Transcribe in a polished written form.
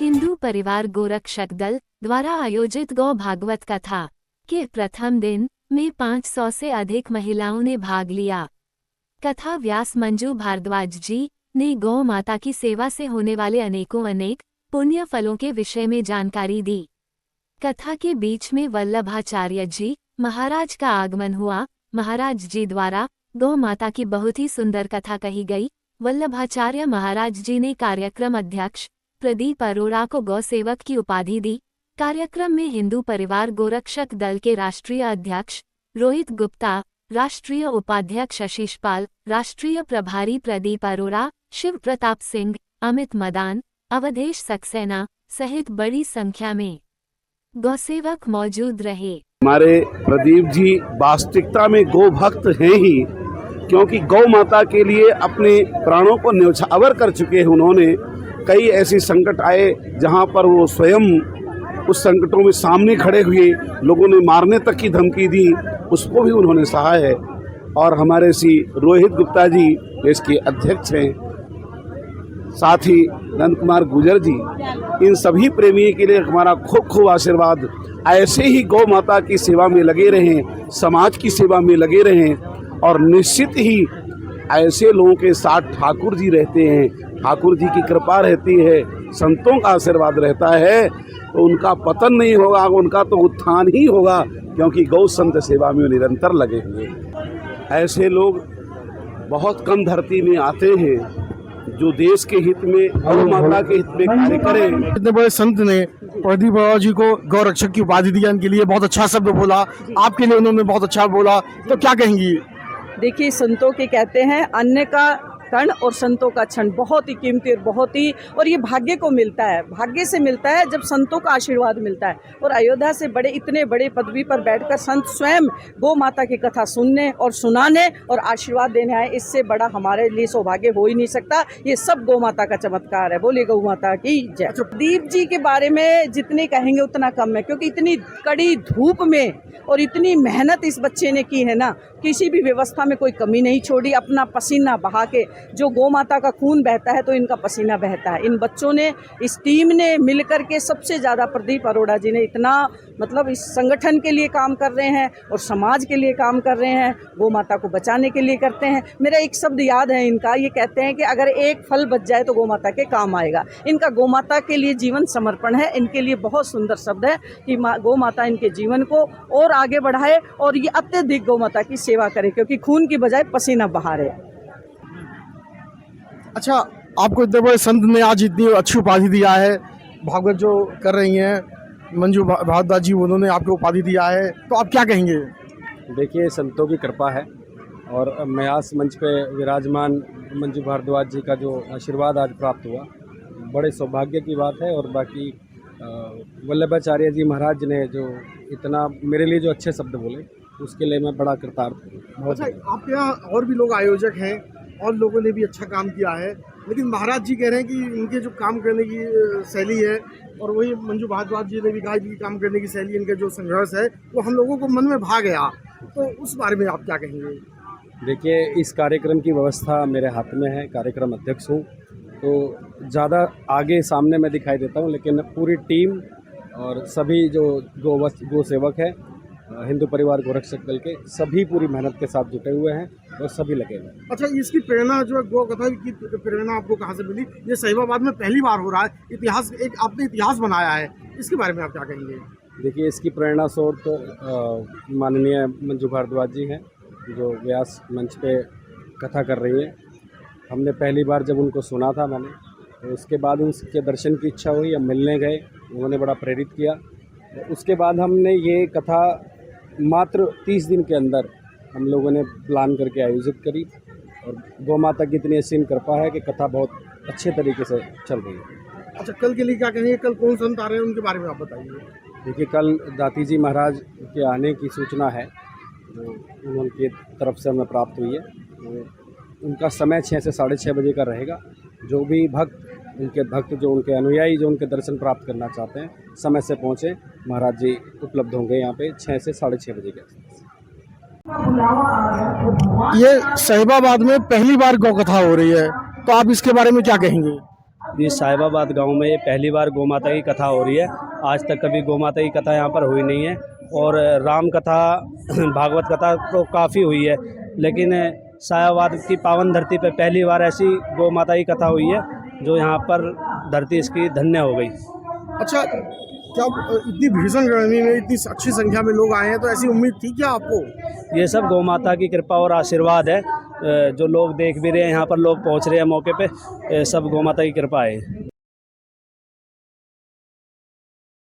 हिंदू परिवार गोरक्षक दल द्वारा आयोजित गौ भागवत कथा के प्रथम दिन में 500 से अधिक महिलाओं ने भाग लिया। कथा व्यास मंजू भारद्वाज जी ने गौ माता की सेवा से होने वाले अनेक पुण्य फलों के विषय में जानकारी दी। कथा के बीच में वल्लभाचार्य जी महाराज का आगमन हुआ। महाराज जी द्वारा गौ माता की बहुत ही सुंदर कथा कही गई। वल्लभाचार्य महाराज जी ने कार्यक्रम अध्यक्ष प्रदीप अरोड़ा को गौ सेवक की उपाधि दी। कार्यक्रम में हिंदू परिवार गोरक्षक दल के राष्ट्रीय अध्यक्ष रोहित गुप्ता, राष्ट्रीय उपाध्यक्ष आशीष पाल, राष्ट्रीय प्रभारी प्रदीप अरोड़ा, शिव प्रताप सिंह, अमित मदान, अवधेश सक्सेना सहित बड़ी संख्या में गौसेवक मौजूद रहे। हमारे प्रदीप जी वास्तविकता में गौ भक्त हैं ही, क्योंकि गौ माता के लिए अपने प्राणों को न्यौछावर कर चुके हैं। उन्होंने कई ऐसे संकट आए जहां पर वो स्वयं उस संकटों में सामने खड़े हुए, लोगों ने मारने तक की धमकी दी, उसको भी उन्होंने सहा है। और हमारे श्री रोहित गुप्ता जी इसके अध्यक्ष हैं, साथ ही नंद कुमार गुजर जी, इन सभी प्रेमियों के लिए हमारा खूब खूब आशीर्वाद। ऐसे ही गौ माता की सेवा में लगे रहें, समाज की सेवा में लगे रहें, और निश्चित ही ऐसे लोगों के साथ ठाकुर जी रहते हैं। ठाकुर जी की कृपा रहती है, संतों का आशीर्वाद रहता है, तो उनका पतन नहीं होगा, उनका तो उत्थान ही होगा, क्योंकि गौ संत सेवा में निरंतर लगे हुए। ऐसे लोग बहुत कम धरती में आते हैं जो देश के हित में, गौ माता के हित में कार्य करें। इतने बड़े संत ने प्रदीप अरोड़ा जी को गौ रक्षक की उपाधि दी, इनके लिए बहुत अच्छा शब्द बोला, आपके लिए उन्होंने बहुत अच्छा बोला, तो क्या कहेंगी? देखिए, संतों के कहते हैं अन्य का कण और संतों का क्षण बहुत ही कीमती और बहुत ही, और ये भाग्य को मिलता है, भाग्य से मिलता है जब संतों का आशीर्वाद मिलता है। और अयोध्या से बड़े इतने बड़े पदवी पर बैठकर संत स्वयं गौ माता की कथा सुनने और सुनाने और आशीर्वाद देने आए, इससे बड़ा हमारे लिए सौभाग्य हो ही नहीं सकता। ये सब गौ माता का चमत्कार है। बोलिए गौ माता की जय। प्रदीप जी के बारे में जितने कहेंगे उतना कम है, क्योंकि इतनी कड़ी धूप में और इतनी मेहनत इस बच्चे ने की है ना, किसी भी व्यवस्था में कोई कमी नहीं छोड़ी। अपना पसीना बहा के, जो गौ माता का खून बहता है तो इनका पसीना बहता है। इन बच्चों ने, इस टीम ने मिलकर के सबसे ज़्यादा प्रदीप अरोड़ा जी ने इतना, मतलब इस संगठन के लिए काम कर रहे हैं और समाज के लिए काम कर रहे हैं, गौ माता को बचाने के लिए करते हैं। मेरा एक शब्द याद है इनका, ये कहते हैं कि अगर एक फल बच जाए तो गौ माता के काम आएगा। इनका गौ माता के लिए जीवन समर्पण है। इनके लिए बहुत सुंदर शब्द है कि गौ माता इनके जीवन को और आगे बढ़ाए और ये अत्यधिक गौ माता की सेवा करे, क्योंकि खून की बजाय पसीना बहा रहे। अच्छा, आपको इतने बड़े संत ने आज इतनी अच्छी उपाधि दिया है, भागवत जो कर रही हैं मंजू भारद्वाज जी, उन्होंने आपको उपाधि दिया है, तो आप क्या कहेंगे? देखिए, संतों की कृपा है और म्यास मंच पे विराजमान मंजू भारद्वाज जी का जो आशीर्वाद आज प्राप्त हुआ, बड़े सौभाग्य की बात है। और बाकी वल्लभाचार्य जी महाराज ने जो इतना मेरे लिए जो अच्छे शब्द बोले, उसके लिए मैं बड़ा कृतार्थ हूँ। अच्छा, आपके यहाँ और भी लोग आयोजक हैं और लोगों ने भी अच्छा काम किया है, लेकिन महाराज जी कह रहे हैं कि इनके जो काम करने की शैली है, और वही मंजू भारद्वाज जी ने भी कहा कि काम करने की शैली, इनका जो संघर्ष है वो हम लोगों को मन में भा गया, तो उस बारे में आप क्या कहेंगे? देखिए, इस कार्यक्रम की व्यवस्था मेरे हाथ में है, कार्यक्रम अध्यक्ष हूँ, तो ज़्यादा आगे सामने मैं दिखाई देता हूँ, लेकिन पूरी टीम और सभी जो गो सेवक है हिंदू परिवार गोरक्षक दल के, सभी पूरी मेहनत के साथ जुटे हुए हैं और सभी लगे हुए हैं। अच्छा, इसकी प्रेरणा जो है गौ कथा की प्रेरणा आपको कहाँ से मिली? ये सहीबाबाद में पहली बार हो रहा है, इतिहास, एक आपने इतिहास बनाया है, इसके बारे में आप क्या कहेंगे? देखिए, इसकी प्रेरणा स्रोत तो माननीय मंजू भारद्वाज जी हैं, जो व्यास मंच पे कथा कर रही हैं। हमने पहली बार जब उनको सुना था मैंने, तो उसके बाद उनके दर्शन की इच्छा हुई, हम मिलने गए, उन्होंने बड़ा प्रेरित किया। तो उसके बाद हमने ये कथा मात्र 30 दिन के अंदर हम लोगों ने प्लान करके आयोजित करी, और गौ माता की इतनी असीम कृपा है कि कथा बहुत अच्छे तरीके से चल रही है। अच्छा, कल के लिए क्या कहेंगे? कल कौन संत आ रहे हैं, उनके बारे में आप बताइए। देखिए, कल दाती जी महाराज के आने की सूचना है, जो उनकी तरफ से हमें प्राप्त हुई है। तो उनका समय 6 से 6:30 बजे का रहेगा। जो भी भक्त, उनके भक्त जो उनके अनुयायी जो उनके दर्शन प्राप्त करना चाहते हैं, समय से पहुँचे। महाराज जी उपलब्ध होंगे यहाँ पे 6 से 6:30 बजे के आसपास। ये सहीबाबाद में पहली बार गौ कथा हो रही है, तो आप इसके बारे में क्या कहेंगे? इस साहिबाबाद गांव में ये पहली बार गौ माता की कथा हो रही है। आज तक कभी गौ माता की कथा यहाँ पर हुई नहीं है। और राम कथा भागवत कथा तो काफ़ी हुई है, लेकिन साहिबाबाद की पावन धरती पर पहली बार ऐसी गौ माता की कथा हुई है जो यहाँ पर धरती इसकी धन्य हो गई। अच्छा, क्या इतनी भीषण गर्मी में इतनी अच्छी संख्या में लोग आए हैं, तो ऐसी उम्मीद थी क्या आपको? ये सब गौ माता की कृपा और आशीर्वाद है। जो लोग देख भी रहे हैं, यहाँ पर लोग पहुँच रहे हैं मौके पे, सब गौ माता की कृपा है।